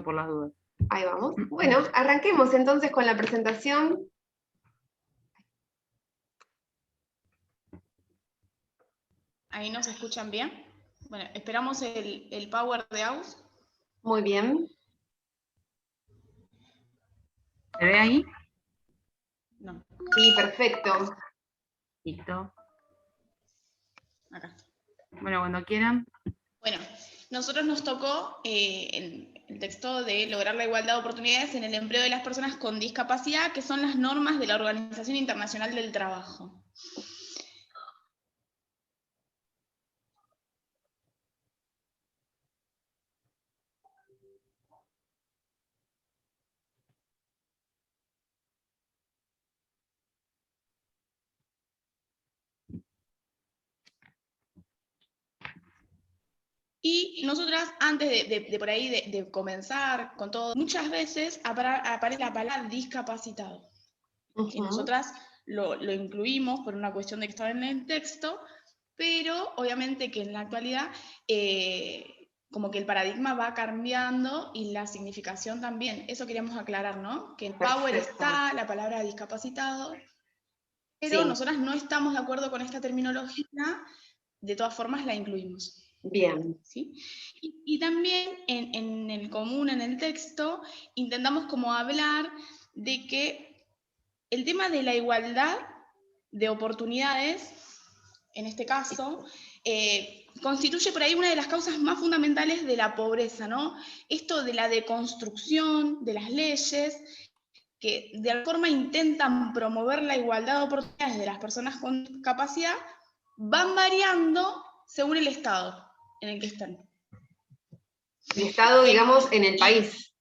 por las dudas. Ahí vamos. Bueno, arranquemos entonces con la presentación. ¿Ahí nos escuchan bien? Bueno, esperamos el power de AUS. Muy bien. ¿Se ve ahí? No, Sí, perfecto. Listo. acá. Bueno, cuando quieran. Bueno, nosotros nos tocó el texto de lograr la igualdad de oportunidades en el empleo de las personas con discapacidad, que son las normas de la Organización Internacional del Trabajo. Y nosotras, antes de por ahí de comenzar con todo, muchas veces aparece la palabra discapacitado. Y nosotras lo incluimos por una cuestión de que estaba en el texto, pero obviamente que en la actualidad como que el paradigma va cambiando y la significación también. Eso queríamos aclarar, ¿no? Que el power está, la palabra discapacitado, pero Sí. nosotras no estamos de acuerdo con esta terminología, de todas formas la incluimos. Bien. ¿Sí? Y también en el común, en el texto, intentamos como hablar de que el tema de la igualdad de oportunidades, en este caso, constituye por ahí una de las causas más fundamentales de la pobreza, ¿no? Esto de la deconstrucción de las leyes, que de alguna forma intentan promover la igualdad de oportunidades de las personas con discapacidad, van variando según el estado en el que están. El Estado, digamos, en el país.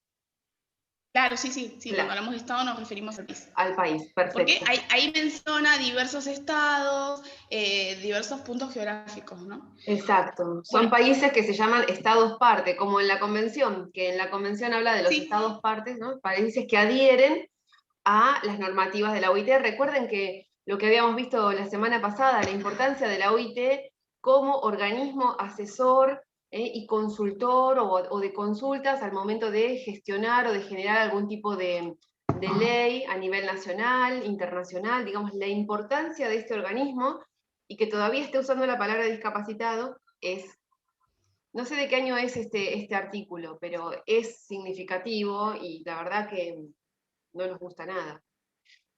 Claro, sí, Claro. cuando hablamos de estado nos referimos al país. Al país, perfecto. Porque ahí menciona diversos estados, diversos puntos geográficos, ¿no? Exacto. Son Bueno, países que se llaman estados parte, como en la convención, que en la convención habla de los sí, estados partes, ¿no? Países que adhieren a las normativas de la OIT. Recuerden que lo que habíamos visto la semana pasada, la importancia de la OIT como organismo asesor y consultor o de consultas al momento de gestionar o de generar algún tipo de ley a nivel nacional, internacional, digamos, la importancia de este organismo y que todavía esté usando la palabra discapacitado es, no sé de qué año es este artículo, pero es significativo y la verdad que no nos gusta nada.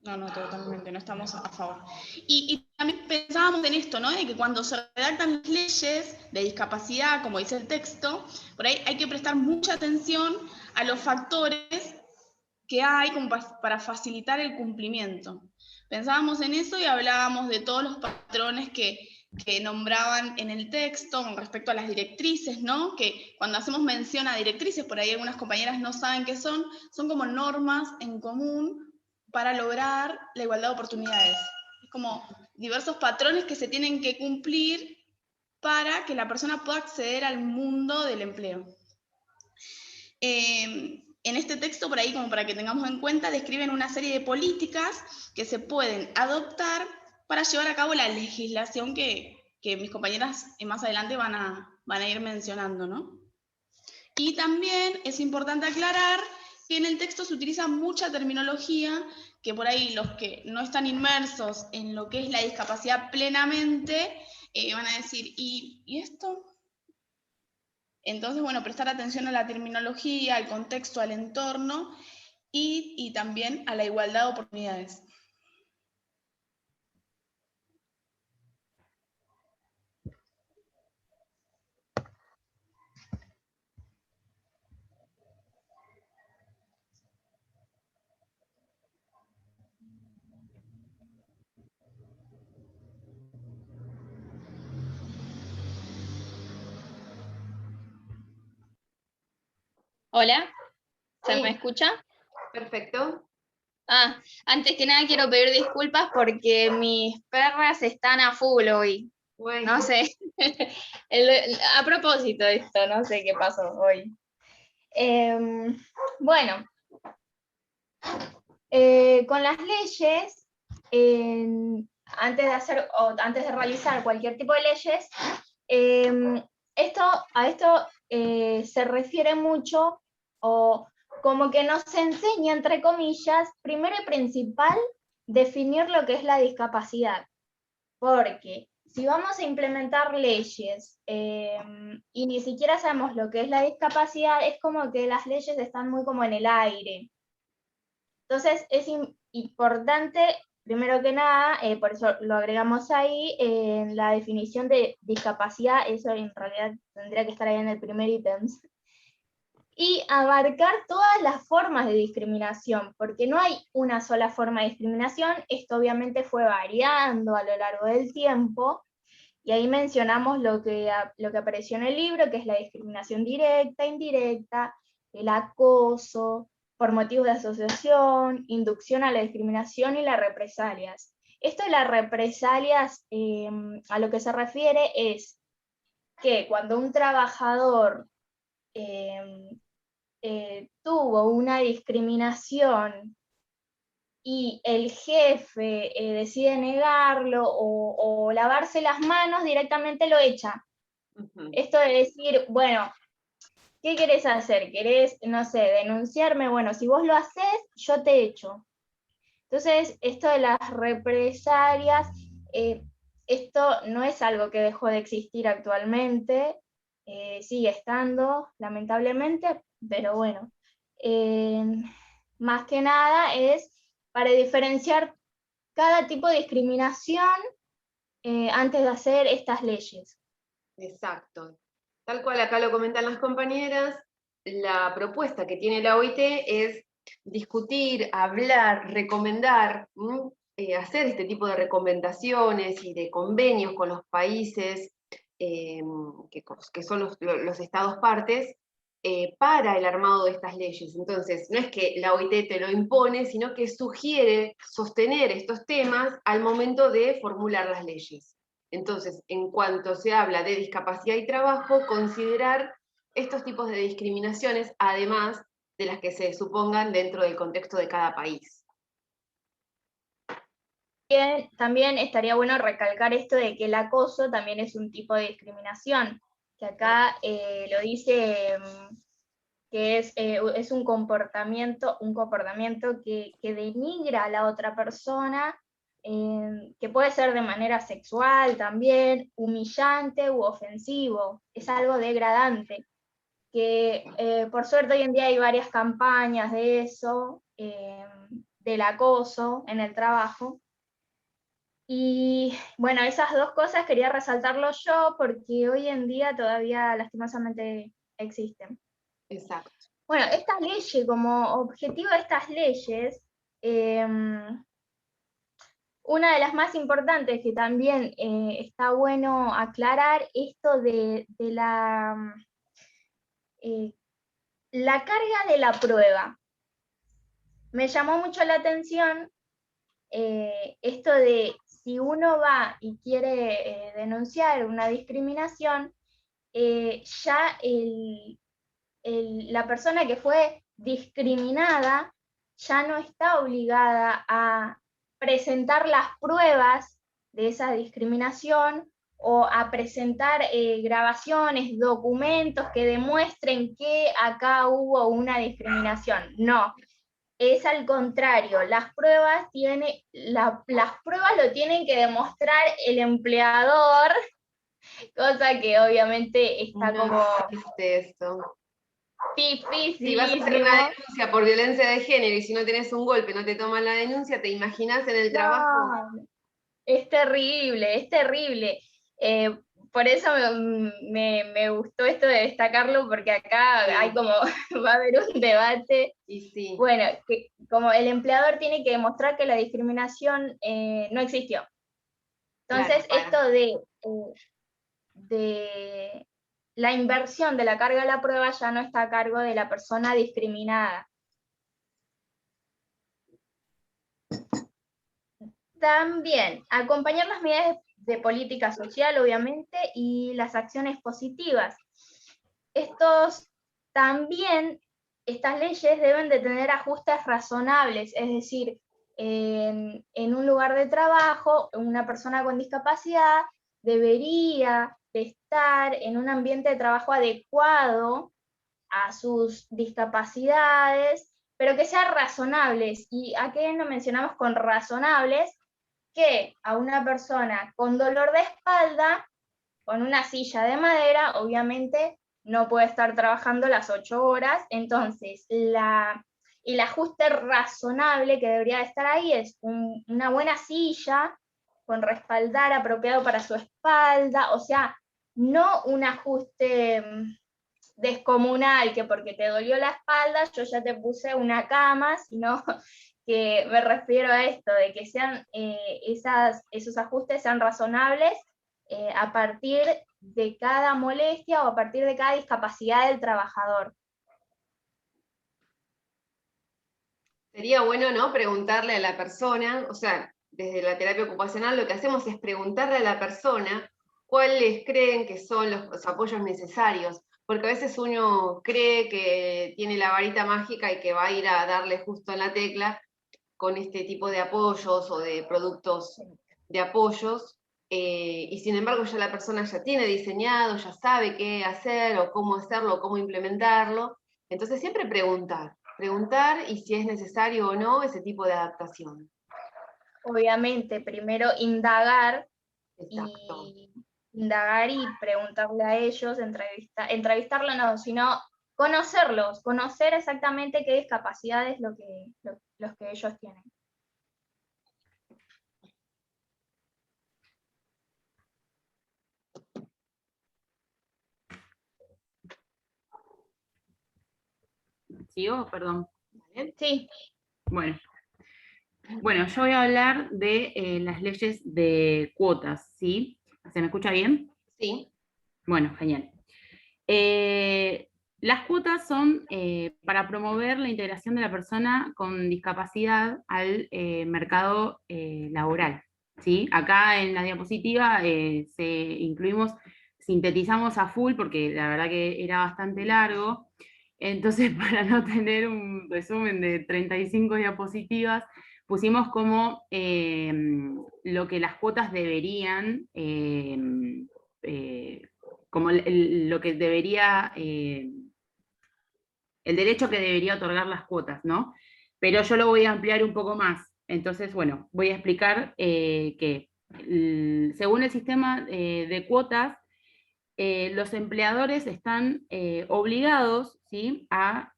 no, totalmente, no estamos a favor. Y también pensábamos en esto, ¿no? De que cuando se redactan las leyes de discapacidad, como dice el texto, por ahí hay que prestar mucha atención a los factores que hay como para facilitar el cumplimiento. Pensábamos en eso y hablábamos de todos los patrones que nombraban en el texto con respecto a las directrices, ¿no? Que cuando hacemos mención a directrices, por ahí algunas compañeras no saben qué son como normas en común para lograr la igualdad de oportunidades. Es como diversos patrones que se tienen que cumplir para que la persona pueda acceder al mundo del empleo. En este texto, por ahí, como para que tengamos en cuenta, describen una serie de políticas que se pueden adoptar para llevar a cabo la legislación que mis compañeras más adelante van a ir mencionando, ¿no? Y también es importante aclarar que en el texto se utiliza mucha terminología que por ahí los que no están inmersos en lo que es la discapacidad plenamente van a decir, ¿y esto? Entonces, bueno, prestar atención a la terminología, al contexto, al entorno y también a la igualdad de oportunidades. Hola, ¿se Sí. me escucha? Perfecto. Antes que nada quiero pedir disculpas porque mis perras están a full hoy. Bueno. No sé, a propósito de esto, no sé qué pasó hoy. Bueno, con las leyes, antes de realizar cualquier tipo de leyes, a esto se refiere mucho o como que nos enseña, entre comillas, primero y principal, definir lo que es la discapacidad. Porque si vamos a implementar leyes y ni siquiera sabemos lo que es la discapacidad, es como que las leyes están muy como en el aire. Entonces es importante, primero que nada, por eso lo agregamos ahí, en la definición de discapacidad, eso en realidad tendría que estar ahí en el primer ítem, y abarcar todas las formas de discriminación, porque no hay una sola forma de discriminación, esto obviamente fue variando a lo largo del tiempo, y ahí mencionamos lo que apareció en el libro, que es la discriminación directa, indirecta, el acoso, por motivos de asociación, inducción a la discriminación y las represalias. Esto de las represalias, a lo que se refiere es que cuando un trabajador tuvo una discriminación y el jefe decide negarlo o lavarse las manos, directamente lo echa. Esto de decir, bueno, ¿qué querés hacer? ¿Querés, no sé, denunciarme? Bueno, si vos lo haces, yo te echo. Entonces, esto de las represalias, esto no es algo que dejó de existir actualmente, sigue estando, lamentablemente, pero bueno, más que nada es para diferenciar cada tipo de discriminación antes de hacer estas leyes. Exacto. Tal cual acá lo comentan las compañeras, la propuesta que tiene la OIT es discutir, hablar, recomendar, hacer este tipo de recomendaciones y de convenios con los países que son los estados partes para el armado de estas leyes. Entonces, no es que la OIT te lo impone, sino que sugiere sostener estos temas al momento de formular las leyes. Entonces, en cuanto se habla de discapacidad y trabajo, considerar estos tipos de discriminaciones, además de las que se supongan dentro del contexto de cada país. También estaría bueno recalcar esto de que el acoso también es un tipo de discriminación, que acá lo dice que es un comportamiento que denigra a la otra persona, que puede ser de manera sexual también, humillante u ofensivo, es algo degradante, que por suerte hoy en día hay varias campañas de eso, del acoso en el trabajo. Y bueno, esas dos cosas quería resaltarlo yo porque hoy en día todavía lastimosamente existen. Exacto. Bueno, estas leyes, como objetivo de estas leyes, una de las más importantes que también está bueno aclarar, esto de la carga de la prueba. Me llamó mucho la atención esto de si uno va y quiere denunciar una discriminación, ya la persona que fue discriminada ya no está obligada a presentar las pruebas de esa discriminación o a presentar grabaciones, documentos que demuestren que acá hubo una discriminación. No, es al contrario, las pruebas lo tienen que demostrar el empleador, cosa que obviamente está como Esto. difícil. Si vas a hacer una denuncia por violencia de género y si no tenés un golpe, no te toman la denuncia, ¿te imaginás en el trabajo? Es terrible, es terrible. Por eso me gustó esto de destacarlo, porque acá Sí. hay como, va a haber un debate. Y sí. Bueno, que como el empleador tiene que demostrar que la discriminación no existió. Entonces, Claro, esto de la inversión de la carga de la prueba ya no está a cargo de la persona discriminada. También, acompañar las medidas de política social, obviamente, y las acciones positivas. Estas leyes deben de tener ajustes razonables, es decir, en un lugar de trabajo, una persona con discapacidad debería de estar en un ambiente de trabajo adecuado a sus discapacidades, pero que sean razonables. ¿Y a qué nos mencionamos con razonables? Que a una persona con dolor de espalda, con una silla de madera, obviamente no puede estar trabajando las 8 horas, entonces el ajuste razonable que debería estar ahí es una buena silla con respaldar apropiado para su espalda, o sea, no un ajuste descomunal, que porque te dolió la espalda yo ya te puse una cama, sino que me refiero a esto, de que sean esos ajustes sean razonables a partir de cada molestia o a partir de cada discapacidad del trabajador. Sería bueno, ¿no?, preguntarle a la persona, o sea, desde la terapia ocupacional lo que hacemos es preguntarle a la persona cuáles creen que son los apoyos necesarios, porque a veces uno cree que tiene la varita mágica y que va a ir a darle justo en la tecla con este tipo de apoyos o de productos de apoyos, y sin embargo ya la persona ya tiene diseñado, ya sabe qué hacer o cómo hacerlo o cómo implementarlo. Entonces siempre preguntar y si es necesario o no ese tipo de adaptación. Obviamente, primero indagar Exacto. y preguntarle a ellos, entrevistarlo no, sino conocerlos, conocer exactamente qué discapacidades los que ellos tienen. ¿Sigo? Perdón. Sí. Bueno, yo voy a hablar de las leyes de cuotas, ¿sí? ¿Se me escucha bien? Sí. Bueno, genial. Las cuotas son para promover la integración de la persona con discapacidad al mercado laboral, ¿sí? Acá en la diapositiva sintetizamos a full porque la verdad que era bastante largo, entonces para no tener un resumen de 35 diapositivas, pusimos como lo que las cuotas deberían como lo que debería, el derecho que debería otorgar las cuotas, ¿no? Pero yo lo voy a ampliar un poco más. Entonces, bueno, voy a explicar que según el sistema de cuotas, los empleadores están obligados, ¿sí?, a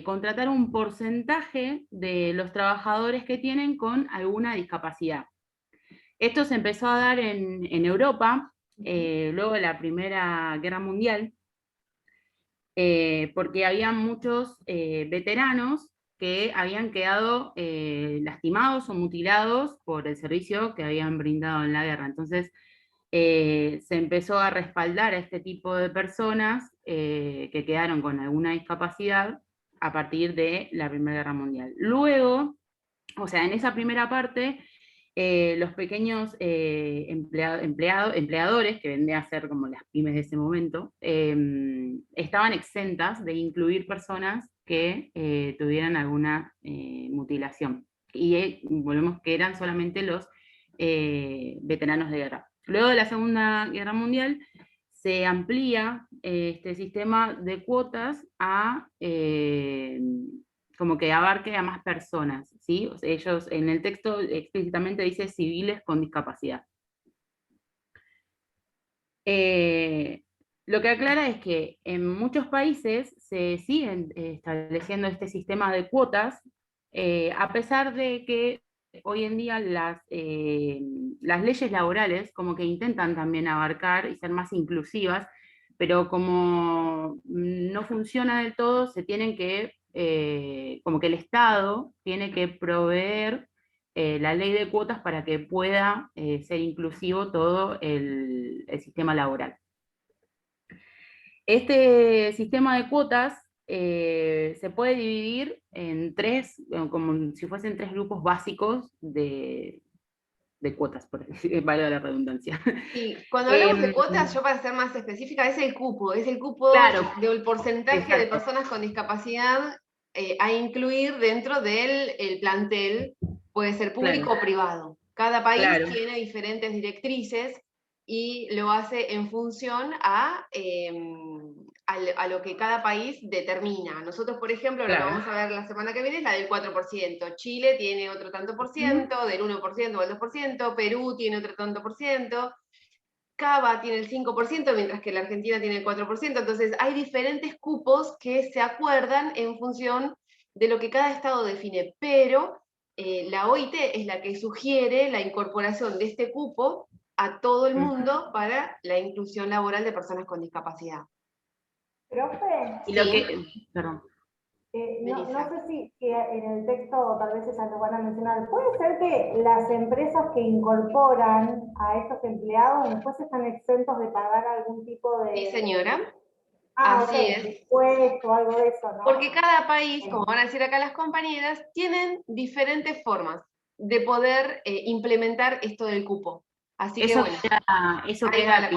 contratar un porcentaje de los trabajadores que tienen con alguna discapacidad. Esto se empezó a dar en Europa, luego de la Primera Guerra Mundial, porque había muchos veteranos que habían quedado lastimados o mutilados por el servicio que habían brindado en la guerra. Entonces, se empezó a respaldar a este tipo de personas que quedaron con alguna discapacidad a partir de la Primera Guerra Mundial. Luego, o sea, en esa primera parte, los pequeños empleadores, que vendrían a ser como las pymes de ese momento, estaban exentas de incluir personas que tuvieran alguna mutilación. Y volvemos que eran solamente los veteranos de guerra. Luego de la Segunda Guerra Mundial, se amplía este sistema de cuotas a como que abarque a más personas, ¿sí? O sea, ellos en el texto explícitamente dice civiles con discapacidad. Lo que aclara es que en muchos países se siguen estableciendo este sistema de cuotas, a pesar de que hoy en día las leyes laborales como que intentan también abarcar y ser más inclusivas, pero como no funciona del todo, se tienen que, como que el Estado tiene que proveer la ley de cuotas para que pueda ser inclusivo todo el sistema laboral. Este sistema de cuotas se puede dividir en tres, como si fuesen tres grupos básicos de cuotas, por valga la redundancia. Y cuando hablamos de cuotas, yo para ser más específica, es el cupo claro, del porcentaje exacto. de personas con discapacidad a incluir dentro del plantel, puede ser público claro. o privado. Cada país Claro. tiene diferentes directrices y lo hace en función a a lo que cada país determina. Nosotros, por ejemplo, lo que Claro. vamos a ver la semana que viene es la del 4%. Chile tiene otro tanto por ciento, del 1% al 2%, Perú tiene otro tanto por ciento, Cava tiene el 5%, mientras que la Argentina tiene el 4%. Entonces, hay diferentes cupos que se acuerdan en función de lo que cada estado define, pero la OIT es la que sugiere la incorporación de este cupo a todo el mundo para la inclusión laboral de personas con discapacidad. Profe, Y lo Sí. que, perdón. no Melissa. sé si en el texto tal vez ellas lo van a mencionar. ¿Puede ser que las empresas que incorporan a estos empleados después están exentos de pagar algún tipo de... Sí, señora. Ah, Así ok, es. de impuesto o algo de eso, ¿no? Porque cada país, como van a decir acá las compañeras, tienen diferentes formas de poder implementar esto del cupo. Así que Eso bueno, eso ahí queda va a la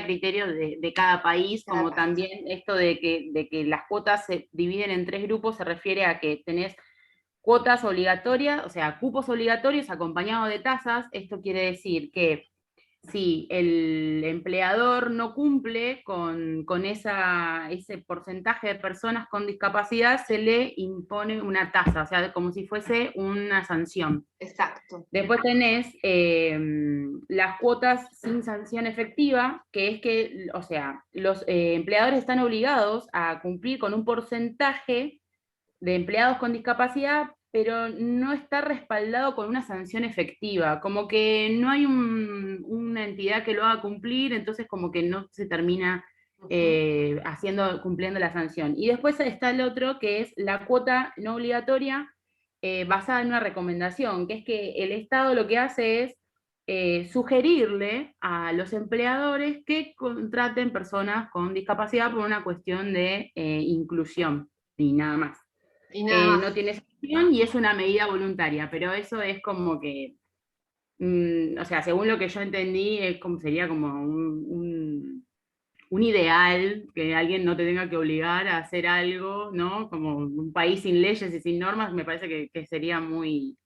criterio de cada país, Cada como país. también esto de que las cuotas se dividen en 3 grupos, se refiere a que tenés cuotas obligatorias, o sea, cupos obligatorios acompañados de tasas. Esto quiere decir que si el empleador no cumple con ese porcentaje de personas con discapacidad, se le impone una tasa, o sea, como si fuese una sanción. Exacto. Después tenés las cuotas sin sanción efectiva, que es que, o sea, los empleadores están obligados a cumplir con un porcentaje de empleados con discapacidad, pero no está respaldado con una sanción efectiva, como que no hay una entidad que lo haga cumplir, entonces como que no se termina cumpliendo la sanción. Y después está el otro, que es la cuota no obligatoria, basada en una recomendación, que es que el Estado lo que hace es sugerirle a los empleadores que contraten personas con discapacidad por una cuestión de inclusión, y nada más. Y nada más. No tiene sanción y es una medida voluntaria, pero eso es como que, o sea, según lo que yo entendí, sería como un ideal, que alguien no te tenga que obligar a hacer algo, ¿no? Como un país sin leyes y sin normas, me parece que sería muy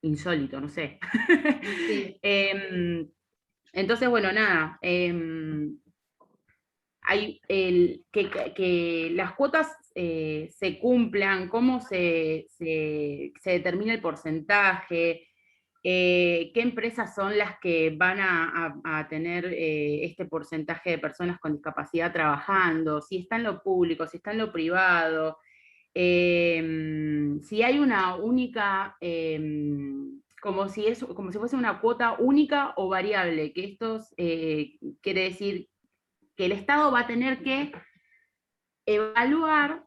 insólito, no sé. Sí. Entonces, bueno, nada. Hay que las cuotas se cumplan, cómo se determina el porcentaje, qué empresas son las que van a tener este porcentaje de personas con discapacidad trabajando, si está en lo público, si está en lo privado, si hay una única, como si fuese una cuota única o variable, que esto quiere decir que el Estado va a tener que evaluar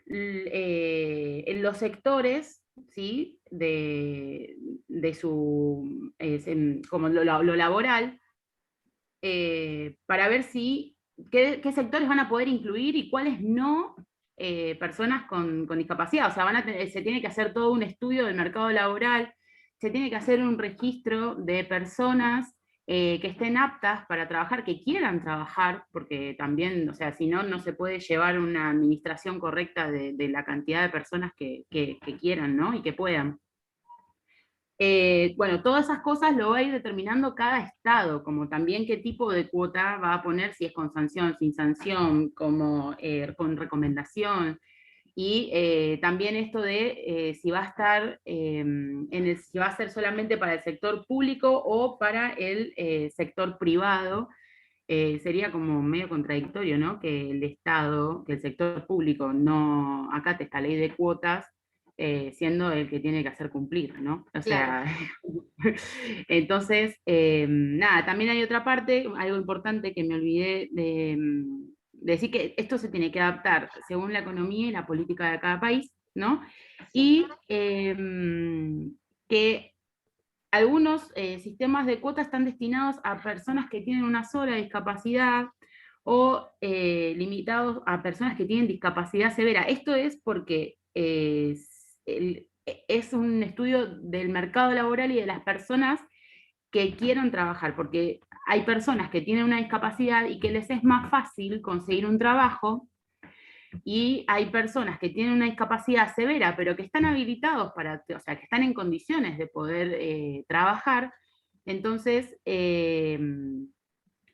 en los sectores, ¿sí? de su, como lo laboral, para ver qué sectores van a poder incluir y cuáles no personas con discapacidad. O sea, se tiene que hacer todo un estudio del mercado laboral, se tiene que hacer un registro de personas que estén aptas para trabajar, que quieran trabajar, porque también, o sea, si no, no se puede llevar una administración correcta de la cantidad de personas que quieran, ¿no? Y que puedan. Bueno, todas esas cosas lo va a ir determinando cada estado, como también qué tipo de cuota va a poner, si es con sanción, sin sanción, como con recomendación, y también esto de si va a estar, si va a ser solamente para el sector público o para el sector privado. Sería como medio contradictorio, ¿no? Que el Estado, que el sector público no acate esta ley de cuotas, siendo el que tiene que hacer cumplir, ¿no? O sea, entonces, nada, también hay otra parte, algo importante que me olvidé de decir, que esto se tiene que adaptar según la economía y la política de cada país, ¿no? Y que algunos sistemas de cuotas están destinados a personas que tienen una sola discapacidad o limitados a personas que tienen discapacidad severa. Esto es porque es un estudio del mercado laboral y de las personas que quieran trabajar, porque hay personas que tienen una discapacidad y que les es más fácil conseguir un trabajo, y hay personas que tienen una discapacidad severa, pero que están habilitados o sea, que están en condiciones de poder trabajar. Entonces,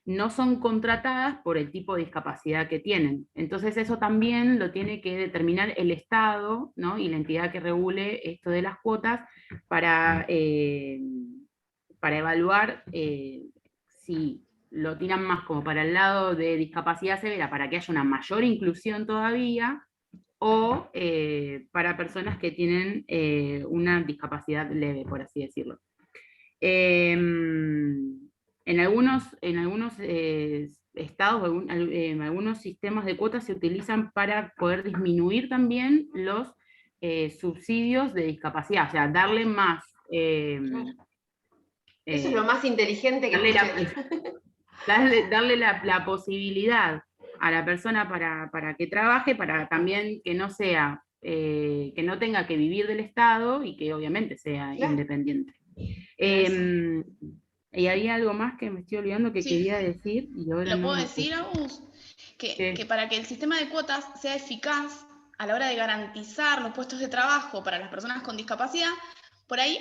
no son contratadas por el tipo de discapacidad que tienen. Entonces eso también lo tiene que determinar el Estado, ¿no? Y la entidad que regule esto de las cuotas para evaluar si lo tiran más como para el lado de discapacidad severa, para que haya una mayor inclusión todavía, o para personas que tienen una discapacidad leve, por así decirlo. En algunos estados, algunos sistemas de cuotas se utilizan para poder disminuir también los subsidios de discapacidad, o sea, darle más... Eso es lo más inteligente que darle la posibilidad a la persona para que trabaje, para también que no sea, que no tenga que vivir del Estado y que obviamente sea independiente. Y había algo más que me estoy olvidando que quería decir. Y ahora ¿Lo puedo decir, Agus? Que para que el sistema de cuotas sea eficaz a la hora de garantizar los puestos de trabajo para las personas con discapacidad, por ahí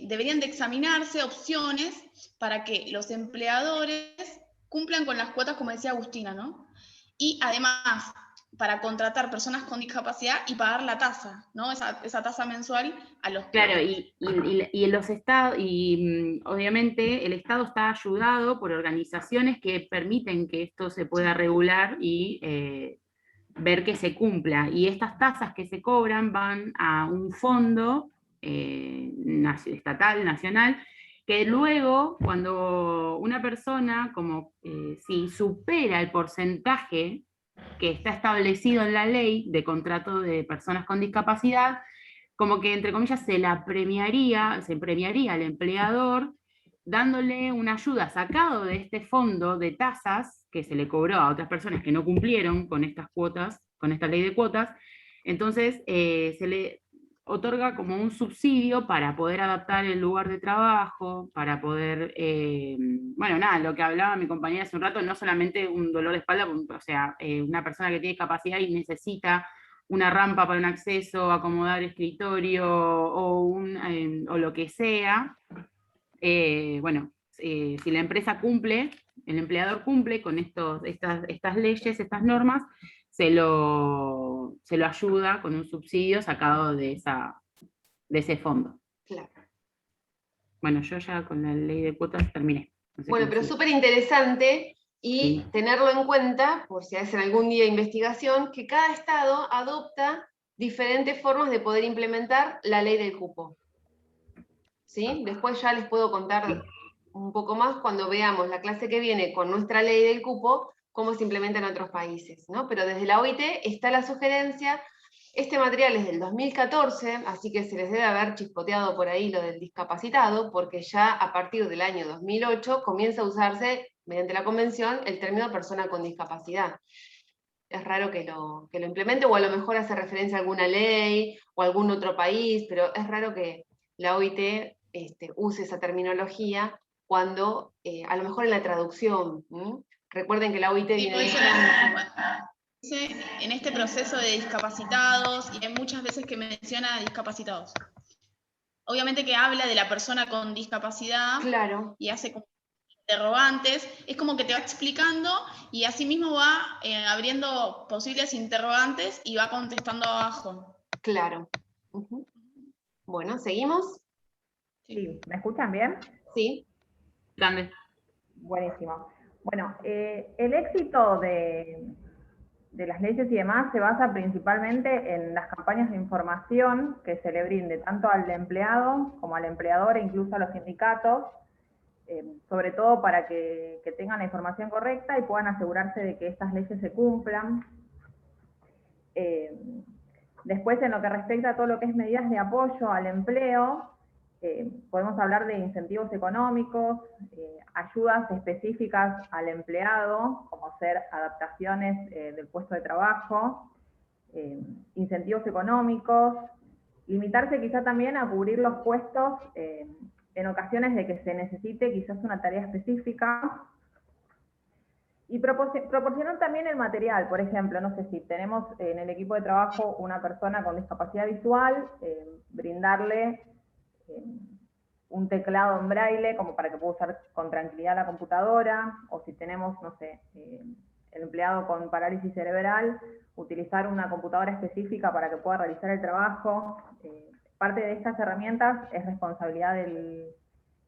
deberían de examinarse opciones para que los empleadores cumplan con las cuotas, como decía Agustina, ¿no? Y además, para contratar personas con discapacidad y pagar la tasa, ¿no? Esa tasa mensual a los... Claro, y en los estados, y obviamente el Estado está ayudado por organizaciones que permiten que esto se pueda regular y ver que se cumpla. Y estas tasas que se cobran van a un fondo estatal, nacional, que luego, cuando una persona, como si supera el porcentaje que está establecido en la ley de contrato de personas con discapacidad, como que, entre comillas, se premiaría al empleador dándole una ayuda sacado de este fondo de tasas que se le cobró a otras personas que no cumplieron con estas cuotas, con esta ley de cuotas. Entonces se le otorga como un subsidio para poder adaptar el lugar de trabajo, para poder, bueno, nada, lo que hablaba mi compañera hace un rato, no solamente un dolor de espalda, o sea, una persona que tiene discapacidad y necesita una rampa para un acceso, acomodar escritorio o lo que sea, bueno, si la empresa cumple, el empleador cumple con estas leyes, estas normas, se lo ayuda con un subsidio sacado de ese fondo. Claro. Bueno, yo ya con la ley de cuotas terminé. No sé, bueno, pero súper interesante y tenerlo en cuenta, por si hacen algún día investigación, que cada estado adopta diferentes formas de poder implementar la ley del cupo. ¿Sí? Después ya les puedo contar un poco más cuando veamos la clase que viene con nuestra ley del cupo, cómo se implementa en otros países, ¿no? Pero desde la OIT está la sugerencia. Este material es del 2014, así que se les debe haber chispoteado por ahí lo del discapacitado, porque ya a partir del año 2008 comienza a usarse, mediante la convención, el término persona con discapacidad. Es raro que lo implemente, o a lo mejor hace referencia a alguna ley, o a algún otro país, pero es raro que la OIT use esa terminología cuando, a lo mejor en la traducción, recuerden que la OIT viene de en este proceso de discapacitados, y hay muchas veces que menciona discapacitados. Obviamente que habla de la persona con discapacidad, claro, y hace como interrogantes, es como que te va explicando y así mismo va abriendo posibles interrogantes y va contestando abajo. Claro. Bueno, ¿seguimos? Sí, ¿me escuchan bien? Sí. Dame. Buenísimo. Bueno, el éxito de las leyes y demás se basa principalmente en las campañas de información que se le brinde tanto al empleado como al empleador e incluso a los sindicatos, sobre todo para que tengan la información correcta y puedan asegurarse de que estas leyes se cumplan. Después, en lo que respecta a todo lo que es medidas de apoyo al empleo, podemos hablar de incentivos económicos, ayudas específicas al empleado, como ser adaptaciones del puesto de trabajo, incentivos económicos, limitarse quizá también a cubrir los puestos en ocasiones de que se necesite quizás una tarea específica, y proporcionar también el material. Por ejemplo, no sé si tenemos en el equipo de trabajo una persona con discapacidad visual, brindarle un teclado en braille como para que pueda usar con tranquilidad la computadora, o si tenemos, no sé, el empleado con parálisis cerebral, utilizar una computadora específica para que pueda realizar el trabajo. Parte de estas herramientas es responsabilidad del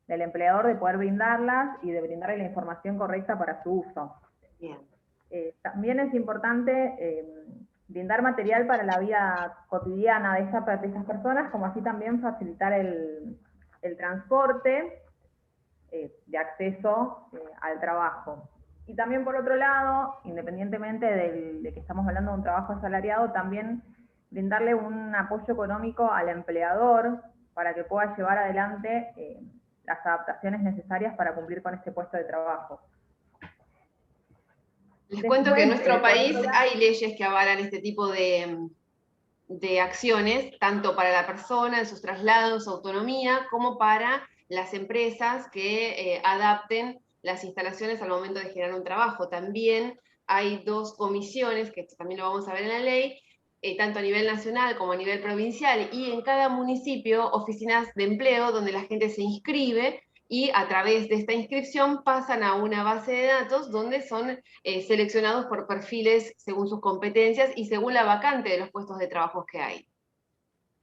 empleador de poder brindarlas y de brindarle la información correcta para su uso. Bien. También es importante brindar material para la vida cotidiana de estas personas, como así también facilitar el transporte de acceso al trabajo. Y también por otro lado, independientemente de que estamos hablando de un trabajo asalariado, también brindarle un apoyo económico al empleador para que pueda llevar adelante las adaptaciones necesarias para cumplir con este puesto de trabajo. Les cuento que en nuestro país hay leyes que avalan este tipo de acciones, tanto para la persona en sus traslados, autonomía, como para las empresas que adapten las instalaciones al momento de generar un trabajo. También hay 2 comisiones, que también lo vamos a ver en la ley, tanto a nivel nacional como a nivel provincial, y en cada municipio oficinas de empleo donde la gente se inscribe y a través de esta inscripción pasan a una base de datos donde son seleccionados por perfiles según sus competencias y según la vacante de los puestos de trabajo que hay.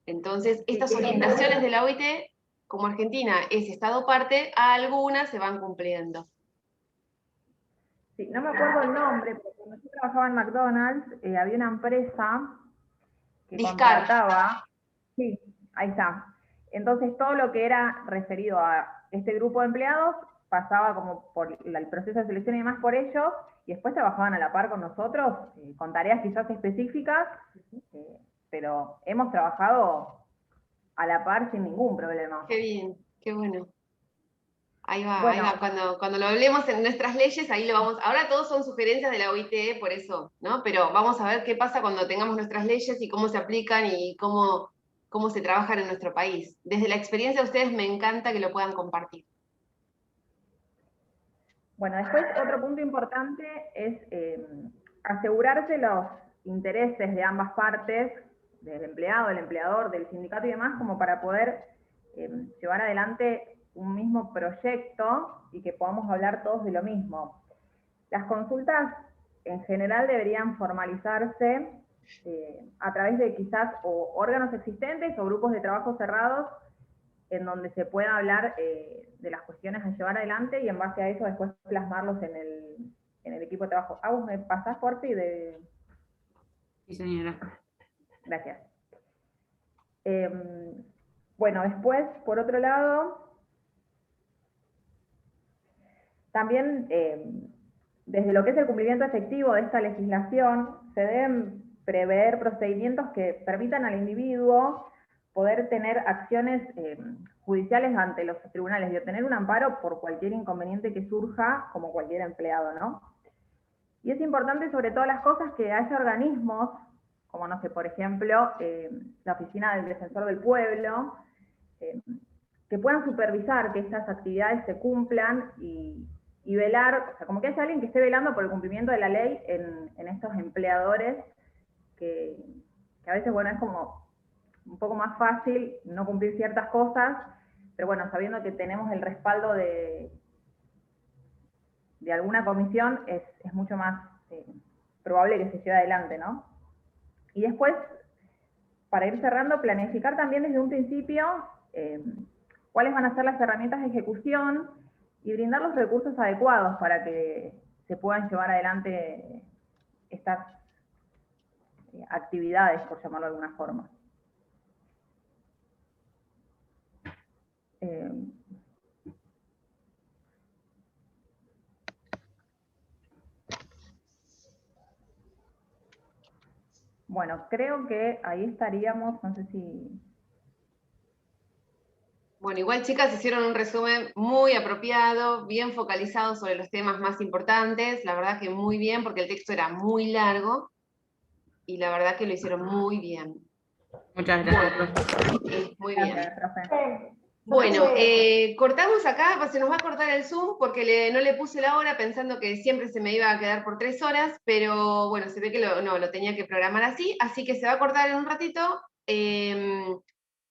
Entonces, estas orientaciones de la OIT, como Argentina es Estado parte, algunas se van cumpliendo. Sí, no me acuerdo el nombre, pero cuando yo trabajaba en McDonald's, había una empresa que Discar. contrataba, sí, ahí está. Entonces todo lo que era referido a este grupo de empleados pasaba como por el proceso de selección y demás por ellos, y después trabajaban a la par con nosotros, con tareas quizás específicas, pero hemos trabajado a la par sin ningún problema. Qué bien, qué bueno. Ahí va, Bueno, ahí va. Cuando lo hablemos en nuestras leyes, ahí lo vamos. Ahora todos son sugerencias de la OIT, por eso, ¿no? Pero vamos a ver qué pasa cuando tengamos nuestras leyes y cómo se aplican y cómo se trabajan en nuestro país. Desde la experiencia de ustedes me encanta que lo puedan compartir. Bueno, después otro punto importante es asegurarse los intereses de ambas partes, del empleado, del empleador, del sindicato y demás, como para poder llevar adelante un mismo proyecto y que podamos hablar todos de lo mismo. Las consultas en general deberían formalizarse a través de quizás o órganos existentes o grupos de trabajo cerrados en donde se pueda hablar de las cuestiones a llevar adelante y en base a eso después plasmarlos en el equipo de trabajo. Agus, ¿me pasás por ti? Sí, señora. Gracias. Bueno, después, por otro lado, también desde lo que es el cumplimiento efectivo de esta legislación, se deben prever procedimientos que permitan al individuo poder tener acciones judiciales ante los tribunales y obtener un amparo por cualquier inconveniente que surja, como cualquier empleado, ¿no? Y es importante, sobre todas las cosas, que haya organismos, como, no sé, por ejemplo, la Oficina del Defensor del Pueblo, que puedan supervisar que estas actividades se cumplan y velar, o sea, como que haya alguien que esté velando por el cumplimiento de la ley en estos empleadores, que a veces, bueno, es como un poco más fácil no cumplir ciertas cosas, pero bueno, sabiendo que tenemos el respaldo de alguna comisión, es mucho más probable que se lleve adelante, ¿no? Y después, para ir cerrando, planificar también desde un principio cuáles van a ser las herramientas de ejecución y brindar los recursos adecuados para que se puedan llevar adelante estas actividades, por llamarlo de alguna forma. Bueno, creo que ahí estaríamos, no sé si... Bueno, igual chicas hicieron un resumen muy apropiado, bien focalizado sobre los temas más importantes, la verdad que muy bien, porque el texto era muy largo, y la verdad que lo hicieron muy bien. Muchas gracias, profe. Muy bien. Gracias, profe. Bueno, cortamos acá, se nos va a cortar el Zoom porque no le puse la hora pensando que siempre se me iba a quedar por 3 horas, pero bueno, se ve que lo tenía que programar así que se va a cortar en un ratito.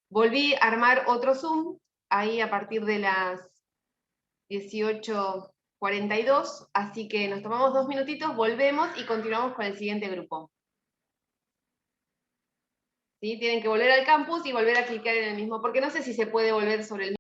Volví a armar otro Zoom ahí a partir de las 18:42, así que nos tomamos 2 minutitos, volvemos y continuamos con el siguiente grupo. ¿Sí? Tienen que volver al campus y volver a clicar en el mismo, porque no sé si se puede volver sobre el